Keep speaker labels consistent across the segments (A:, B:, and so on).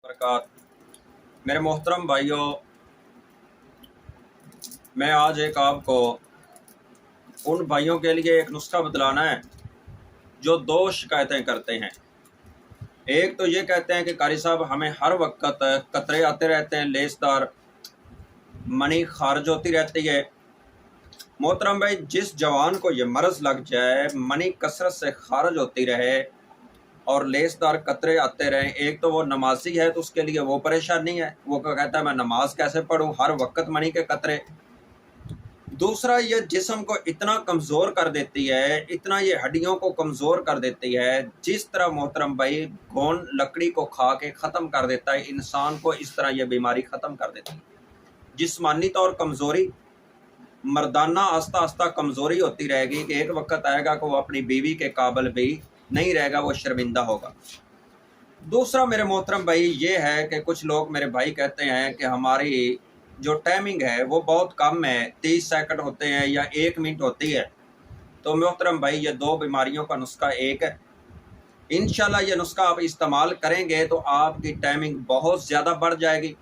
A: वबरकात। मेरे मोहतरम भाइयों, मैं आज एक आपको उन भाइयों के लिए एक नुस्खा बतलाना है जो दो शिकायतें करते हैं। एक तो ये कहते हैं कि कारी साहब हमें हर वक्त कतरे आते रहते हैं, लेसदार मनी खारिज होती रहती है। मोहतरम भाई, जिस जवान को ये मर्ज़ लग जाए, मनी कसरत से खारिज होती रहे और लेसदार कतरे आते रहें, एक तो वो नमाजी है तो उसके लिए वो परेशानी है, वो कहता है मैं नमाज कैसे पढ़ूं, हर वक्त मनी के कतरे। दूसरा, ये जिस्म को इतना कमज़ोर कर देती है, इतना ये हड्डियों को कमज़ोर कर देती है, जिस तरह मोहतरम भाई घोन लकड़ी को खा के ख़त्म कर देता है इंसान को, इस तरह ये बीमारी ख़त्म कर देती है। जिस्मानी तौर कमज़ोरी, मर्दाना आस्ता आस्ता कमज़ोरी होती रहेगी कि एक वक्त आएगा कि वो अपनी बीवी के काबिल भी नहीं रहेगा, वो शर्मिंदा होगा। दूसरा मेरे मोहतरम भाई ये है कि कुछ लोग मेरे भाई कहते हैं कि हमारी जो टाइमिंग है वो बहुत कम है, 30 सेकंड होते हैं या 1 मिनट होती है। तो मोहतरम भाई, ये दो बीमारियों का नुस्खा एक है। इंशाल्लाह ये नुस्खा आप इस्तेमाल करेंगे तो आपकी टाइमिंग बहुत ज़्यादा बढ़ जाएगी।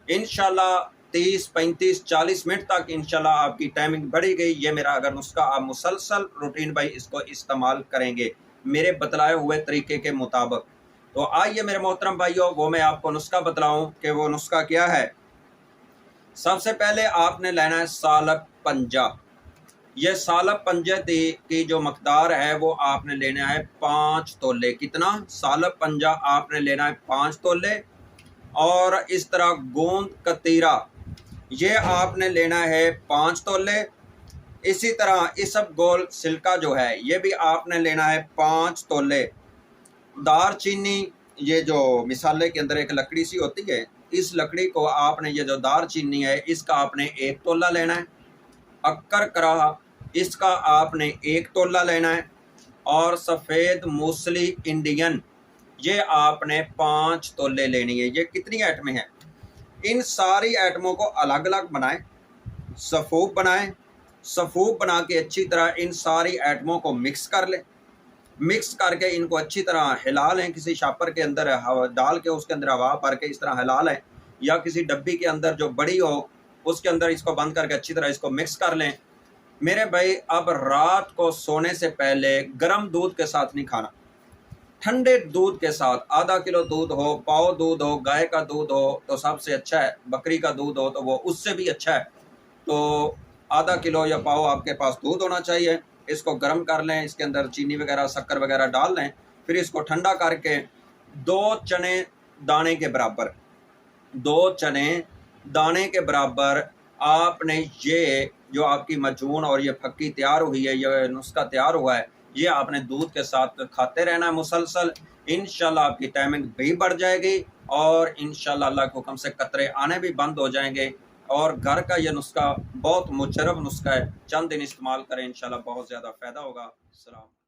A: इंशाल्लाह 30, 35, 40 मिनट तक इंशाल्लाह आपकी टाइमिंग बढ़ी गई। ये मेरा अगर नुस्खा आप मुसलसल रूटीन भाई इसको इस्तेमाल करेंगे मेरे बतलाए हुए तरीके के मुताबिक, तो आइए मेरे मोहतरम भाइयों, वो मैं आपको नुस्खा बतलाऊं कि वो नुस्खा क्या है। सबसे पहले आपने लेना है सालक पंजा। ये सालक पंजे की जो मकदार है वो आपने लेना है 5 तोले। कितना? सालक पंजा आपने लेना है 5 तोले। और इस तरह गोंद कतीरा ये आपने लेना है 5 तोले। इसी तरह इसब गोल सिल्का जो है ये भी आपने लेना है 5 तोले। दार चीनी, ये जो मिसाले के अंदर एक लकड़ी सी होती है, इस लकड़ी को आपने, ये जो दार चीनी है इसका आपने 1 तोला लेना है। अक्कर कराह, इसका आपने 1 तोला लेना है। और सफ़ेद मूसली इंडियन, ये आपने 5 तोले लेनी है। ये कितनी आइटमें हैं? इन सारी आइटमों को अलग अलग बनाएं, सफ़ूफ बनाएं। सफ़ूफ बना के अच्छी तरह इन सारी आइटमों को मिक्स कर लें। मिक्स करके इनको अच्छी तरह हिला लें। किसी शापर के अंदर हवा डाल के उसके अंदर हवा भर के इस तरह हिला लें, या किसी डब्बी के अंदर जो बड़ी हो उसके अंदर इसको बंद करके अच्छी तरह इसको मिक्स कर लें। मेरे भाई, अब रात को सोने से पहले गर्म दूध के साथ नहीं खाना, ठंडे दूध के साथ। आधा किलो दूध हो, पाव दूध हो, गाय का दूध हो तो सबसे अच्छा है, बकरी का दूध हो तो वो उससे भी अच्छा है। तो आधा किलो या पाव आपके पास दूध होना चाहिए। इसको गर्म कर लें, इसके अंदर चीनी वगैरह शक्कर वगैरह डाल लें। फिर इसको ठंडा करके 2 चने दाने के बराबर, 2 चने दाने के बराबर आपने ये जो आपकी मजून और ये फक्की तैयार हुई है, ये नुस्खा तैयार हुआ है, ये आपने दूध के साथ खाते रहना है मुसलसल। इंशाल्लाह आपकी टाइमिंग भी बढ़ जाएगी और इंशाल्लाह अल्लाह के हुक्म से कतरे आने भी बंद हो जाएंगे। और घर का ये नुस्खा बहुत मुजरब नुस्खा है, चंद दिन इस्तेमाल करें, इंशाल्लाह बहुत ज़्यादा फ़ायदा होगा। सलाम।